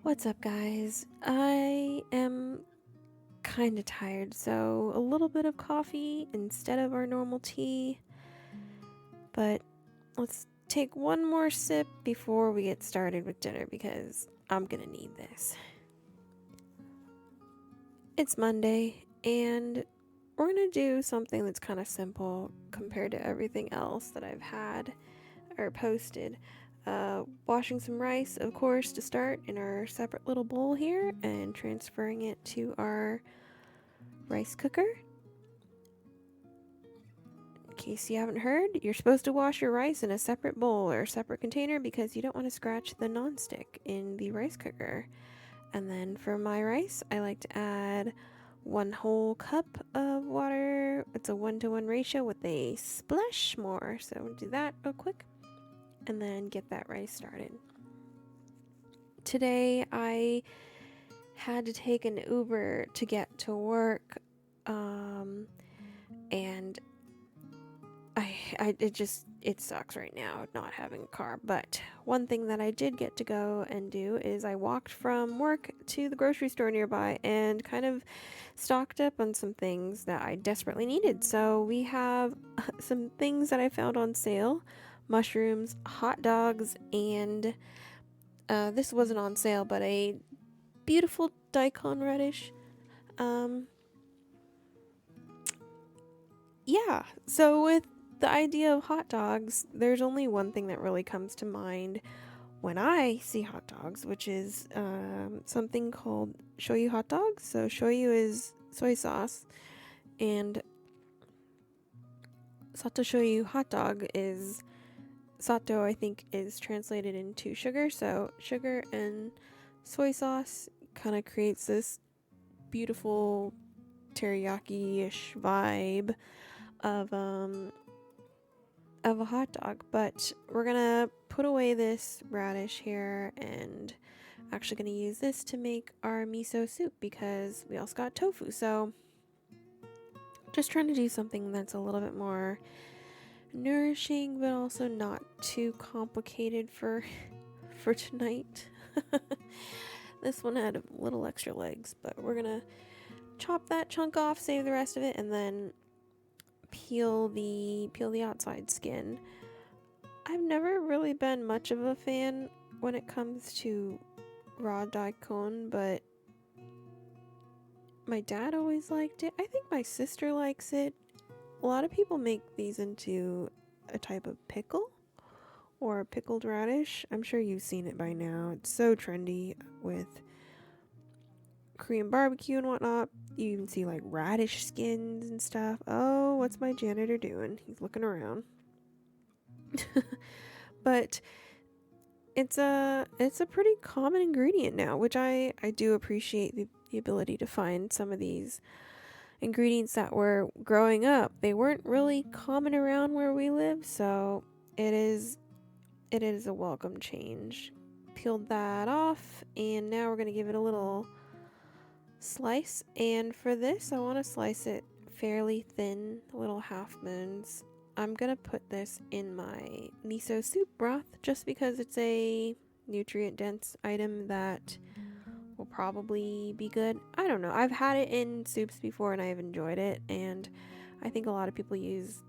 What's up, guys? I am kind of tired, so a little bit of coffee instead of our normal tea. But let's take one more sip before we get started with dinner because I'm gonna need this. It's Monday, and we're gonna do something that's kind of simple compared to everything else that I've had or posted. Washing some rice, of course, to start in our separate little bowl here and transferring it to our rice cooker. In case you haven't heard, you're supposed to wash your rice in a separate bowl or a separate container because you don't want to scratch the nonstick in the rice cooker. And then for my rice, I like to add 1 whole cup of water. It's a 1-to-1 ratio with a splash more. So we'll do that real quick and then get that rice started. Today I had to take an Uber to get to work, and it sucks right now not having a car. But one thing that I did get to go and do is I walked from work to the grocery store nearby and kind of stocked up on some things that I desperately needed. So we have some things that I found on sale: mushrooms, hot dogs, and this wasn't on sale, but a beautiful daikon radish. Yeah, so with the idea of hot dogs, there's only one thing that really comes to mind when I see hot dogs, which is something called Shoyu hot dogs. So Shoyu is soy sauce, and Sato Shoyu hot dog is Sato, I think, is translated into sugar. So sugar and soy sauce kind of creates this beautiful teriyaki-ish vibe of a hot dog. But we're gonna put away this radish here and actually gonna use this to make our miso soup because we also got tofu. So just trying to do something that's a little bit more nourishing but also not too complicated for tonight. This one had a little extra legs, but we're gonna chop that chunk off, save the rest of it, and then peel the outside skin. I've never really been much of a fan when it comes to raw daikon, but my dad always liked it. I think my sister likes it. A lot of people make these into a type of pickle or a pickled radish. I'm sure you've seen it by now. It's so trendy with Korean barbecue and whatnot. You even see like radish skins and stuff. Oh, what's my janitor doing? He's looking around. But it's a pretty common ingredient now, which I do appreciate the ability to find some of these ingredients that were growing up. They weren't really common around where we live, so it is a welcome change. Peeled that off, and now we're going to give it a little slice. And for this, I want to slice it fairly thin, little half moons. I'm going to put this in my miso soup broth just because it's a nutrient dense item that will probably be good. I don't know. I've had it in soups before and I've enjoyed it, and I think a lot of people use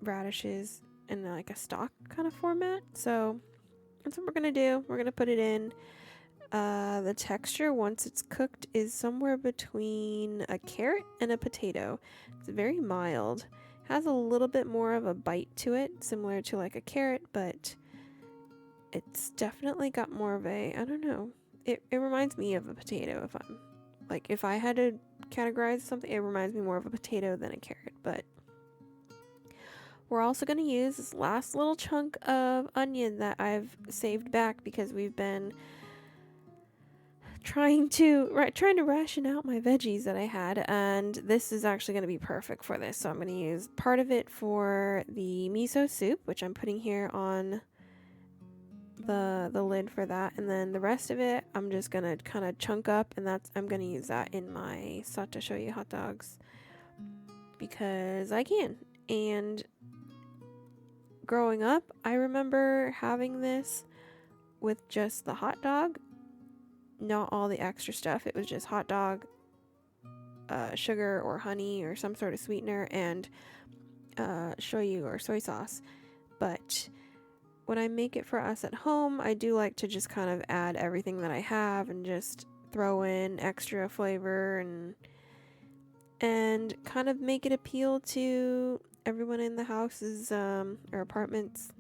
radishes in like a stock kind of format. So that's what we're gonna do. We're gonna put it in. The texture once it's cooked is somewhere between a carrot and a potato. It's very mild. Has a little bit more of a bite to it, similar to like a carrot, but it's definitely got more of a, I don't know. It reminds me of a potato. If I had to categorize something, it reminds me more of a potato than a carrot. But we're also going to use this last little chunk of onion that I've saved back because we've been trying to ration out my veggies that I had, and this is actually going to be perfect for this. So I'm going to use part of it for the miso soup, which I'm putting here on the lid for that, and then the rest of it I'm just gonna kind of chunk up, and I'm gonna use that in my Sato Shoyu hot dogs because I can. And growing up, I remember having this with just the hot dog, not all the extra stuff. It was just hot dog, sugar or honey or some sort of sweetener, and shoyu or soy sauce. But when I make it for us at home, I do like to just kind of add everything that I have and just throw in extra flavor and kind of make it appeal to everyone in the house's or apartment's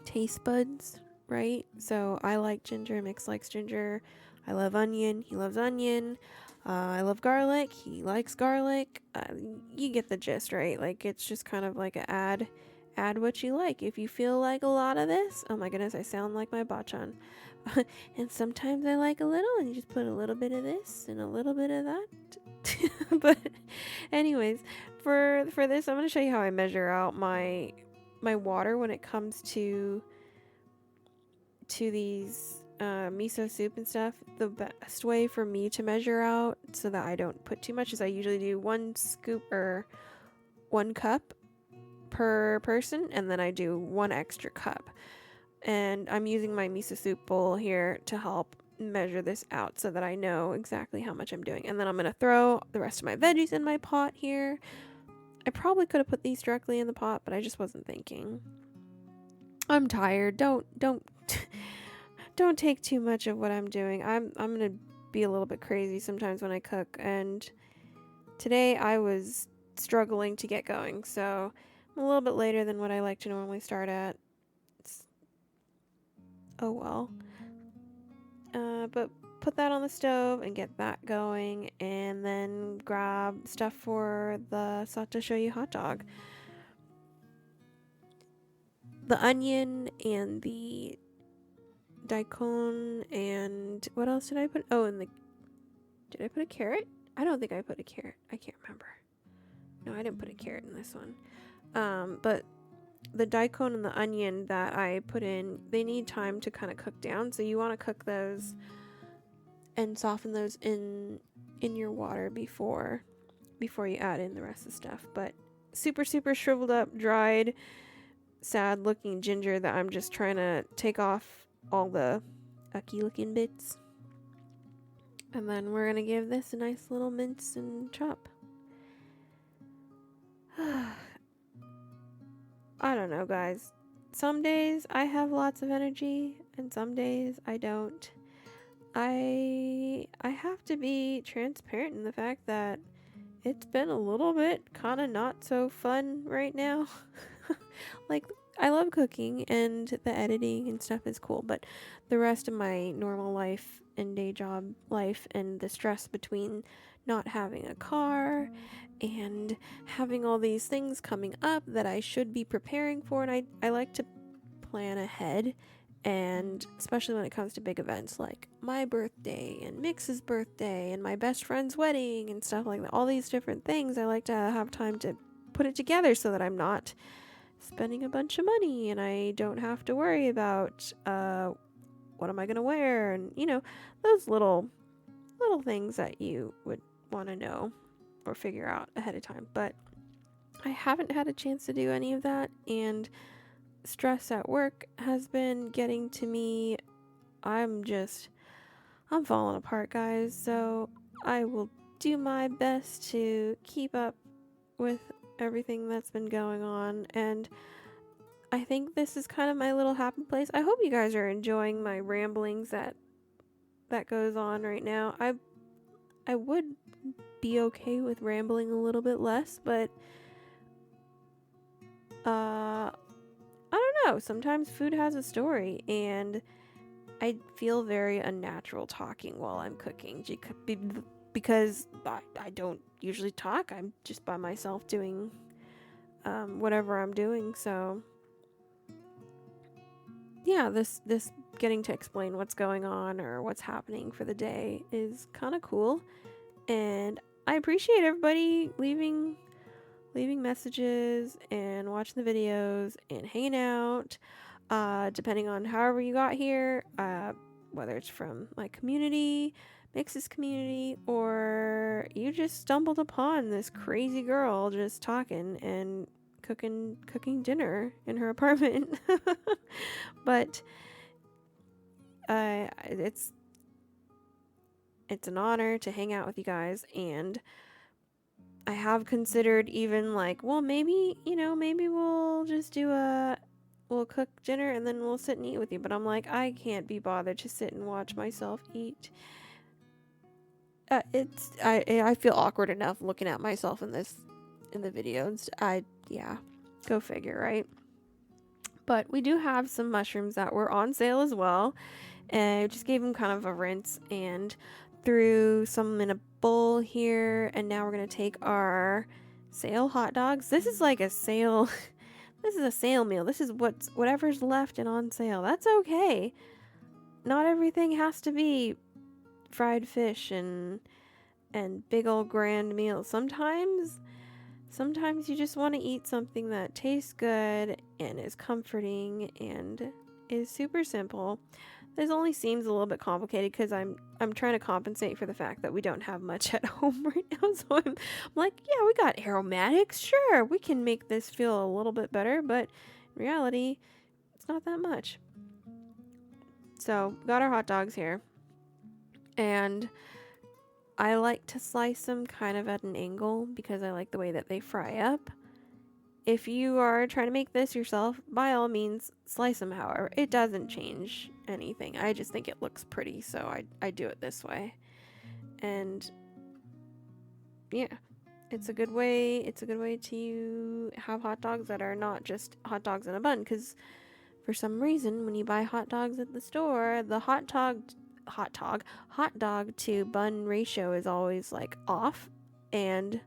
taste buds, right? So I like ginger, Mix likes ginger. I love onion, he loves onion. I love garlic, he likes garlic. You get the gist, right? Like, it's just kind of like a add what you like. If you feel like a lot of this, oh my goodness, I sound like my bachan. And sometimes I like a little, and you just put a little bit of this and a little bit of that. But anyways, for this, I'm going to show you how I measure out my water when it comes to these miso soup and stuff. The best way for me to measure out so that I don't put too much is I usually do 1 scoop or 1 cup per person, and then I do 1 extra cup. And I'm using my miso soup bowl here to help measure this out so that I know exactly how much I'm doing. And then I'm going to throw the rest of my veggies in my pot here. I probably could have put these directly in the pot, but I just wasn't thinking. I'm tired. Don't don't take too much of what I'm doing. I'm going to be a little bit crazy sometimes when I cook, and today I was struggling to get going. So I'm a little bit later than what I like to normally start at. Oh well. But put that on the stove and get that going, and then grab stuff for the Sato Shoyu hot dog. The onion and the daikon, and what else did I put? Oh, and did I put a carrot? I don't think I put a carrot. I can't remember. No, I didn't put a carrot in this one. But the daikon and the onion that I put in, they need time to kind of cook down. So you want to cook those and soften those in your water before you add in the rest of the stuff. But super shriveled up, dried, sad looking ginger that I'm just trying to take off all the ucky looking bits. And then we're gonna give this a nice little mince and chop. I don't know, guys. Some days I have lots of energy and some days I don't. I have to be transparent in the fact that it's been a little bit kind of not so fun right now. Like, I love cooking and the editing and stuff is cool, but the rest of my normal life and day job life and the stress between not having a car and having all these things coming up that I should be preparing for, and I like to plan ahead, and especially when it comes to big events like my birthday and Mix's birthday and my best friend's wedding and stuff like that, all these different things, I like to have time to put it together so that I'm not spending a bunch of money and I don't have to worry about what am I gonna wear, and those little things that you would want to know or figure out ahead of time. But I haven't had a chance to do any of that, and stress at work has been getting to me. I'm falling apart, guys. So I will do my best to keep up with everything that's been going on, and I think this is kind of my little happy place. I hope you guys are enjoying my ramblings that goes on right now. I would be okay with rambling a little bit less, but I don't know. Sometimes food has a story, and I feel very unnatural talking while I'm cooking because I don't usually talk. I'm just by myself doing whatever I'm doing. So yeah, this getting to explain what's going on or what's happening for the day is kind of cool, and I appreciate everybody leaving messages and watching the videos and hanging out, depending on however you got here, whether it's from my community, Mix's community, or you just stumbled upon this crazy girl just talking and cooking dinner in her apartment. But It's an honor to hang out with you guys, and I have considered even like, well, maybe, maybe we'll just we'll cook dinner and then we'll sit and eat with you. But I'm like, I can't be bothered to sit and watch myself eat. I feel awkward enough looking at myself in the videos. Yeah, go figure, right? But we do have some mushrooms that were on sale as well. And I just gave them kind of a rinse and threw some in a bowl here. And now we're going to take our sale hot dogs. This is like a sale. This is a sale meal. This is whatever's left and on sale. That's okay. Not everything has to be fried fish and big old grand meals. Sometimes you just want to eat something that tastes good and is comforting and is super simple. This only seems a little bit complicated because I'm trying to compensate for the fact that we don't have much at home right now. So I'm like, yeah, we got aromatics. Sure, we can make this feel a little bit better, but in reality, it's not that much. So got our hot dogs here, and I like to slice them kind of at an angle because I like the way that they fry up. If you are trying to make this yourself, by all means, slice them. However, it doesn't change anything. I just think it looks pretty, so I do it this way. And yeah, it's a good way. It's a good way to have hot dogs that are not just hot dogs in a bun. Because for some reason, when you buy hot dogs at the store, the hot dog to bun ratio is always like off, and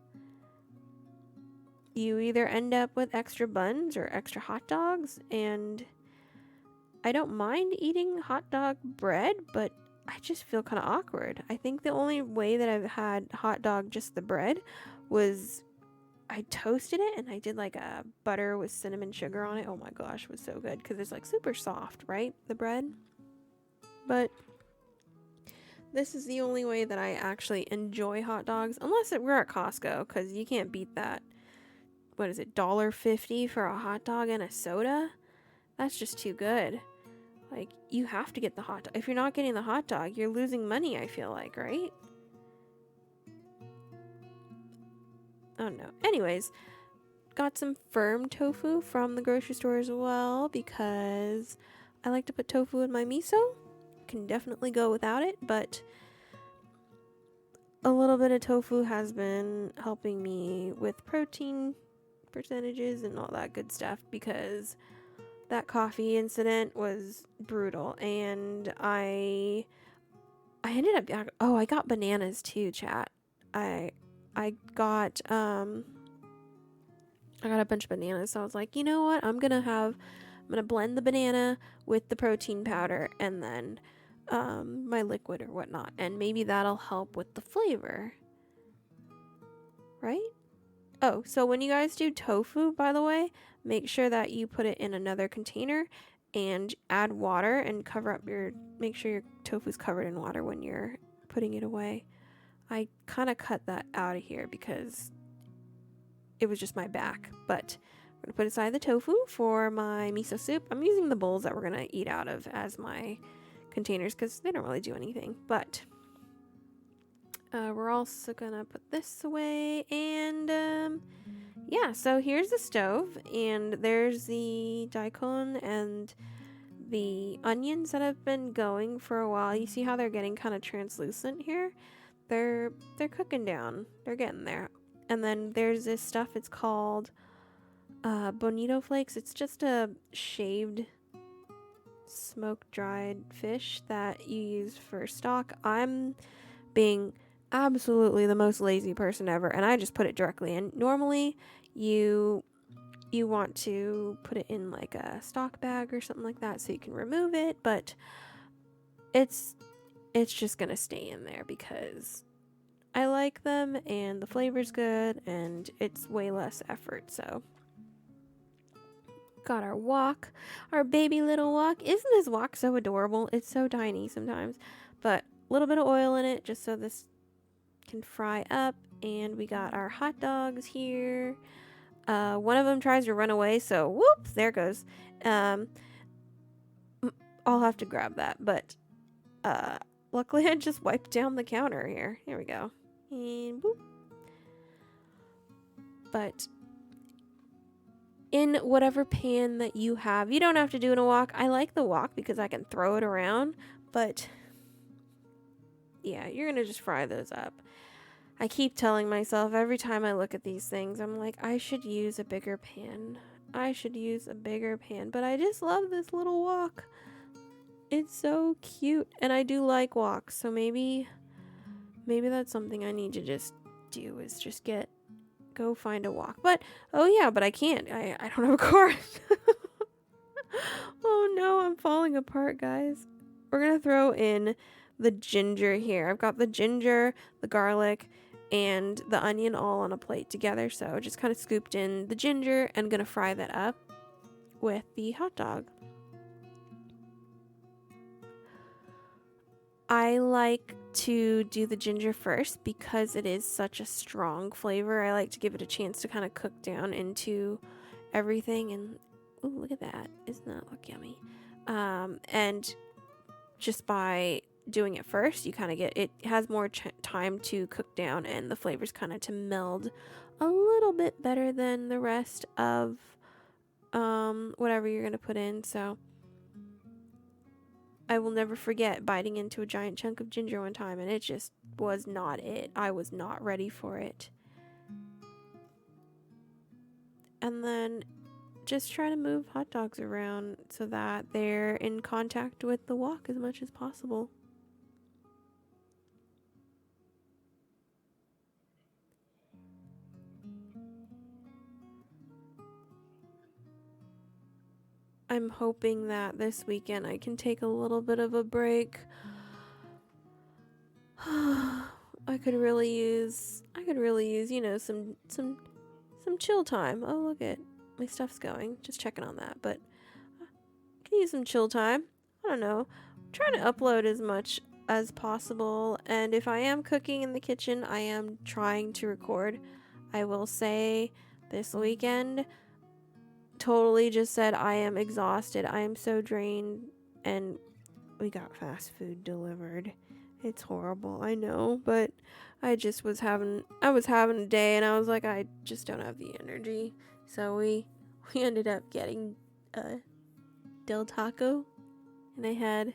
you either end up with extra buns or extra hot dogs. And I don't mind eating hot dog bread, but I just feel kind of awkward. I think the only way that I've had hot dog, just the bread, was I toasted it and I did like a butter with cinnamon sugar on it. Oh my gosh, it was so good because it's like super soft, right? The bread. But this is the only way that I actually enjoy hot dogs, unless we're at Costco, because you can't beat that. What is it, $1.50 for a hot dog and a soda? That's just too good. Like, you have to get the hot dog. If you're not getting the hot dog, you're losing money, I feel like, right? Oh no. Anyways, got some firm tofu from the grocery store as well because I like to put tofu in my miso. Can definitely go without it, but a little bit of tofu has been helping me with protein percentages and all that good stuff because that coffee incident was brutal. And I ended up, I got bananas too, chat. I got a bunch of bananas, so I was like, you know what, I'm gonna blend the banana with the protein powder and then my liquid or whatnot, and maybe that'll help with the flavor, right? Oh, so when you guys do tofu, by the way, make sure that you put it in another container and add water and make sure your tofu's covered in water when you're putting it away. I kind of cut that out of here because it was just my back, but I'm going to put aside the tofu for my miso soup. I'm using the bowls that we're going to eat out of as my containers because they don't really do anything, but we're also gonna put this away. And yeah, so here's the stove, and there's the daikon and the onions that have been going for a while. You see how they're getting kind of translucent here? They're cooking down. They're getting there. And then there's this stuff, it's called bonito flakes. It's just a shaved smoke dried fish that you use for stock. I'm being absolutely the most lazy person ever, and I just put it directly in. Normally you want to put it in like a stock bag or something like that so you can remove it, but it's just gonna stay in there because I like them and the flavor's good and it's way less effort. So got our wok, our baby little wok. Isn't this wok so adorable? It's so tiny sometimes, but a little bit of oil in it just so this can fry up. And we got our hot dogs here. One of them tries to run away, so whoops, there goes. I'll have to grab that, but Luckily I just wiped down the counter here. Here we go. And boop. But in whatever pan that you have, you don't have to do in a wok. I like the wok because I can throw it around, but yeah, you're gonna just fry those up. I keep telling myself every time I look at these things, I'm like, I should use a bigger pan. I should use a bigger pan, but I just love this little wok. It's so cute, and I do like woks, so maybe that's something I need to just do, is just go find a wok. But oh yeah, but I can't. I don't have a car. Oh no, I'm falling apart, guys. We're gonna throw in the ginger here. I've got the ginger, the garlic, and the onion all on a plate together. So just kind of scooped in the ginger and gonna fry that up with the hot dog. I like to do the ginger first because it is such a strong flavor. I like to give it a chance to kind of cook down into everything. And ooh, look at that. Doesn't that look yummy? And just by doing it first, you kind of get, it has more time to cook down and the flavors kind of to meld a little bit better than the rest of whatever you're going to put in. So I will never forget biting into a giant chunk of ginger one time, and it just was not it. I was not ready for it. And then just try to move hot dogs around so that they're in contact with the wok as much as possible. I'm hoping that this weekend I can take a little bit of a break. I could really use, you know, some chill time. Oh, look at my stuff's going. Just checking on that, but I can use some chill time. I don't know. I'm trying to upload as much as possible, and if I am cooking in the kitchen, I am trying to record. I will say this weekend totally just said I am exhausted. I am so drained, and we got fast food delivered. It's horrible, I know, but I was having a day, and I was like, I just don't have the energy. So we ended up getting Del Taco, and I had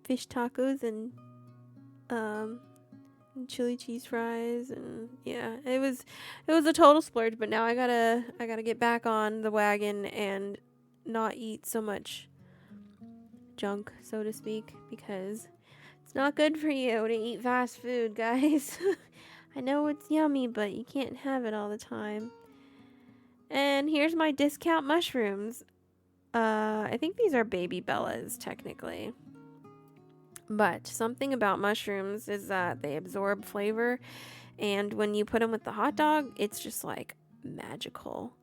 fish tacos and chili cheese fries, and yeah, it was a total splurge. But now I gotta get back on the wagon and not eat so much junk, so to speak, because it's not good for you to eat fast food, guys. I know it's yummy, but you can't have it all the time. And here's my discount mushrooms. I think these are baby Bellas, technically. But something about mushrooms is that they absorb flavor, and when you put them with the hot dog, it's just like magical.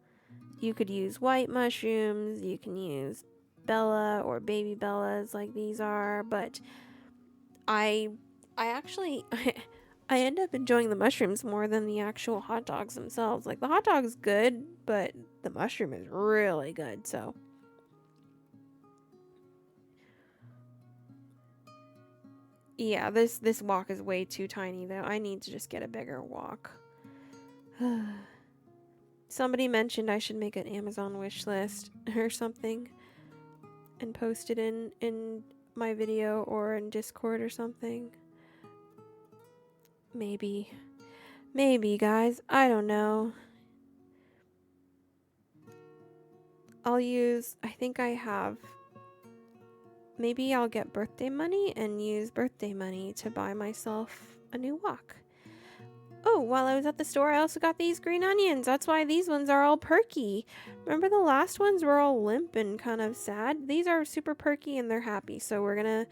You could use white mushrooms, you can use Bella or baby Bellas like these are, but I actually I end up enjoying the mushrooms more than the actual hot dogs themselves. Like, the hot dog's good, but the mushroom is really good. So yeah, this wok is way too tiny though. I need to just get a bigger wok. Somebody mentioned I should make an Amazon wish list or something and post it in my video or in Discord or something. Maybe, guys, I don't know. I think I have, maybe I'll get birthday money and use birthday money to buy myself a new wok. Oh, while I was at the store, I also got these green onions. That's why these ones are all perky. Remember the last ones were all limp and kind of sad? These are super perky and they're happy. So we're gonna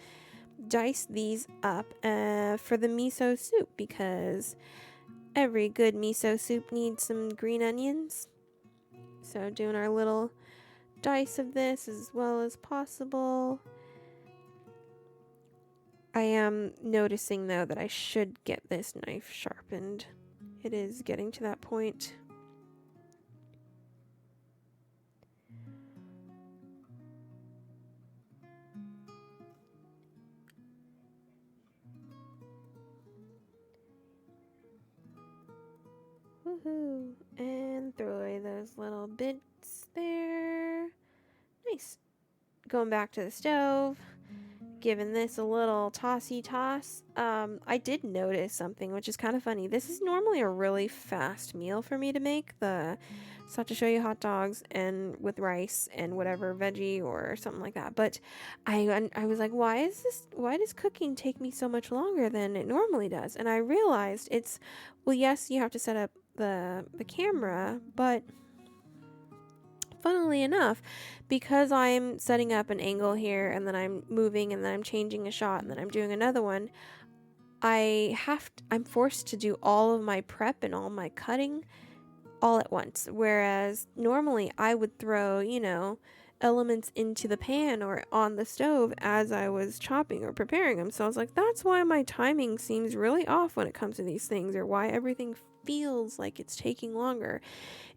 dice these up for the miso soup, because every good miso soup needs some green onions. So doing our little dice of this as well as possible. I am noticing though that I should get this knife sharpened. It is getting to that point. Woohoo. And throw away those little bits there. Nice. Going back to the stove. Giving this a little tossy toss. I did notice something, which is kind of funny. This is normally a really fast meal for me to make. The Shoyu hot dogs and with rice and whatever veggie or something like that. But I was like, why does cooking take me so much longer than it normally does? And I realized it's, well, yes, you have to set up the camera, but funnily enough, because I'm setting up an angle here and then I'm moving and then I'm changing a shot and then I'm doing another one, I'm forced to do all of my prep and all my cutting all at once. Whereas normally I would throw, elements into the pan or on the stove as I was chopping or preparing them. So I was like, that's why my timing seems really off when it comes to these things, or why everything feels like it's taking longer.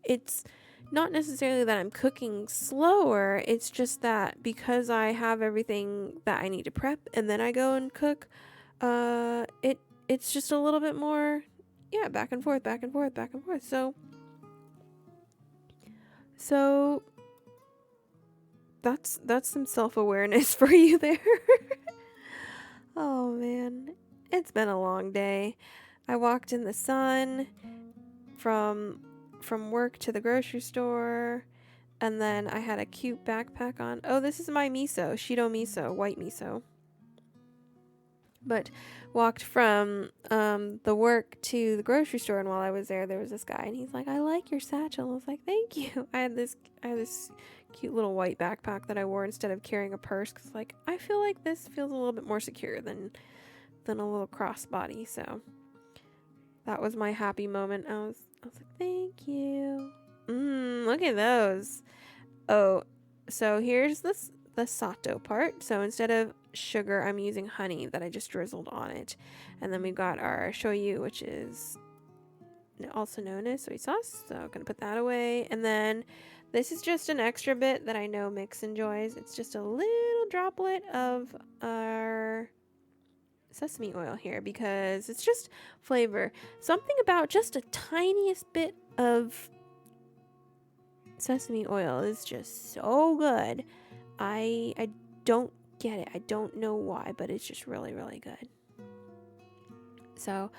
It's not necessarily that I'm cooking slower, it's just that because I have everything that I need to prep and then I go and cook, it's just a little bit more, back and forth, back and forth, back and forth. So that's some self-awareness for you there. Oh man, it's been a long day. I walked in the sun from work to the grocery store, and then I had a cute backpack on. Oh, this is my miso, Shido miso, white miso. But walked from the work to the grocery store, and while I was there was this guy, and he's like, I like your satchel. I was like, thank you. I had this cute little white backpack that I wore instead of carrying a purse, because like I feel like this feels a little bit more secure than a little crossbody. So that was my happy moment. I was like, thank you. Look at those. Oh, so here's the sato part. So instead of sugar, I'm using honey that I just drizzled on it. And then we've got our shoyu, which is also known as soy sauce. So I'm going to put that away. And then this is just an extra bit that I know Mix enjoys. It's just a little droplet of our sesame oil here because it's just flavor. Something about just a tiniest bit of sesame oil is just so good. I don't get it. I don't know why, but it's just really, really good. So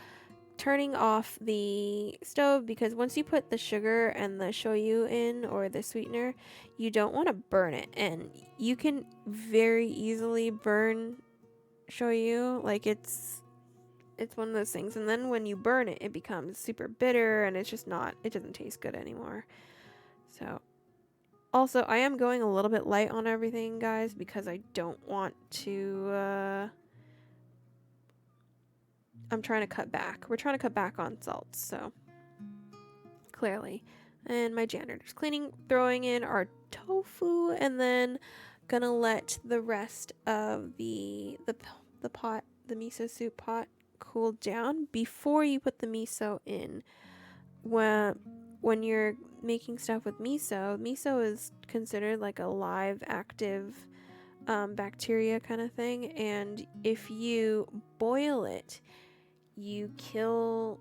turning off the stove, because once you put the sugar and the shoyu in, or the sweetener, you don't want to burn it, and you can very easily burn shoyu. Like it's one of those things, and then when you burn it, it becomes super bitter, and it doesn't taste good anymore. So also, I am going a little bit light on everything, guys, because I don't want to, I'm trying to cut back. We're trying to cut back on salts, so clearly. And my janitor's cleaning, throwing in our tofu, and then gonna let the rest of the pot, the miso soup pot, cool down before you put the miso in. When you're making stuff with miso is considered like a live, active bacteria kind of thing, and if you boil it, you kill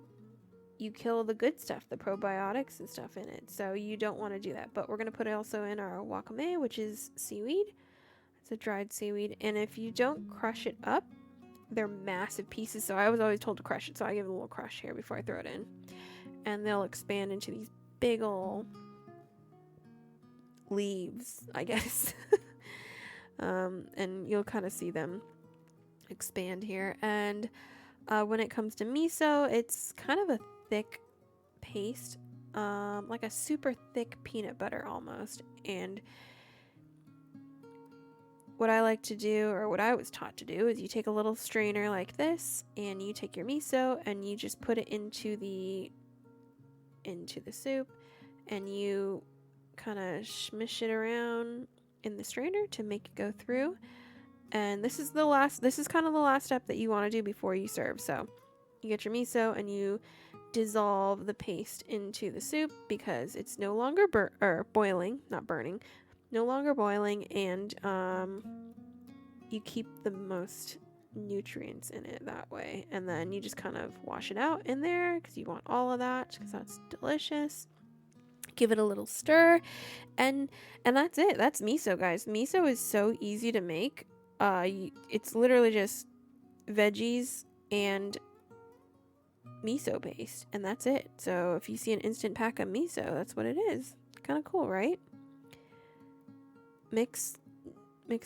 the good stuff, the probiotics and stuff in it. So you don't want to do that. But we're going to put it also in our wakame, which is seaweed. It's a dried seaweed, and if you don't crush it up, they're massive pieces. So I was always told to crush it, so I give it a little crush here before I throw it in. And they'll expand into these big ol' leaves, I guess. And you'll kind of see them expand here. And when it comes to miso, it's kind of a thick paste, like a super thick peanut butter almost. And what I like to do, or what I was taught to do, is you take a little strainer like this, and you take your miso and you just put it into the soup, and you kind of smish it around in the strainer to make it go through. And this is kind of the last step that you want to do before you serve. So you get your miso and you dissolve the paste into the soup, because it's no longer boiling, not burning, no longer boiling, and you keep the most nutrients in it that way. And then you just kind of wash it out in there because you want all of that, because that's delicious. Give it a little stir, and that's it. That's miso, guys. Miso is so easy to make. It's literally just veggies and miso paste, and that's it. So if you see an instant pack of miso, that's what it is. Kind of cool, right? Mix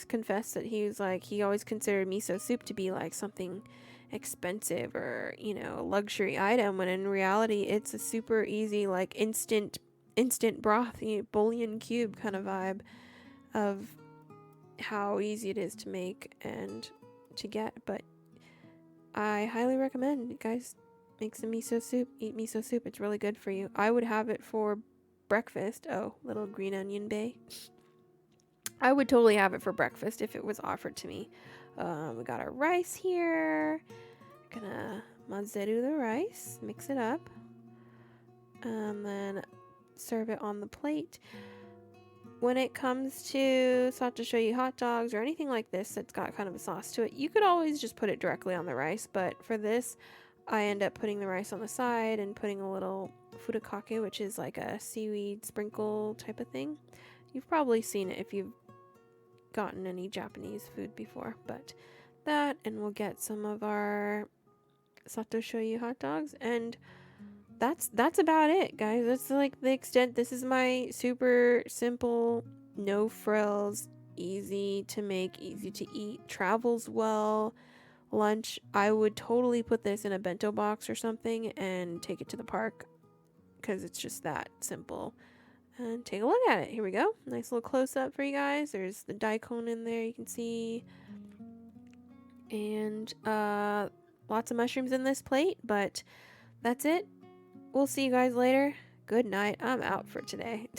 confessed that he always considered miso soup to be like something expensive or, you know, a luxury item, when in reality it's a super easy, like instant broth, bouillon cube kind of vibe of how easy it is to make and to get. But I highly recommend you guys make some miso soup, eat miso soup. It's really good for you. I would have it for breakfast. Oh, little green onion bay. I would totally have it for breakfast if it was offered to me. We got our rice here. Gonna mazeru the rice, mix it up, and then serve it on the plate. When it comes to sato shoyu hot dogs or anything like this that's got kind of a sauce to it, you could always just put it directly on the rice, but for this I end up putting the rice on the side and putting a little furikake, which is like a seaweed sprinkle type of thing. You've probably seen it if you've gotten any Japanese food before, but that, and we'll get some of our sato shoyu hot dogs, and that's about it, guys. That's like the extent. This is my super simple, no frills, easy to make, easy to eat, travels well lunch. I would totally put this in a bento box or something and take it to the park because it's just that simple. And take a look at it. Here we go. Nice little close up for you guys. There's the daikon in there, you can see, and lots of mushrooms in this plate. But that's it. We'll see you guys later. Good night. I'm out for today.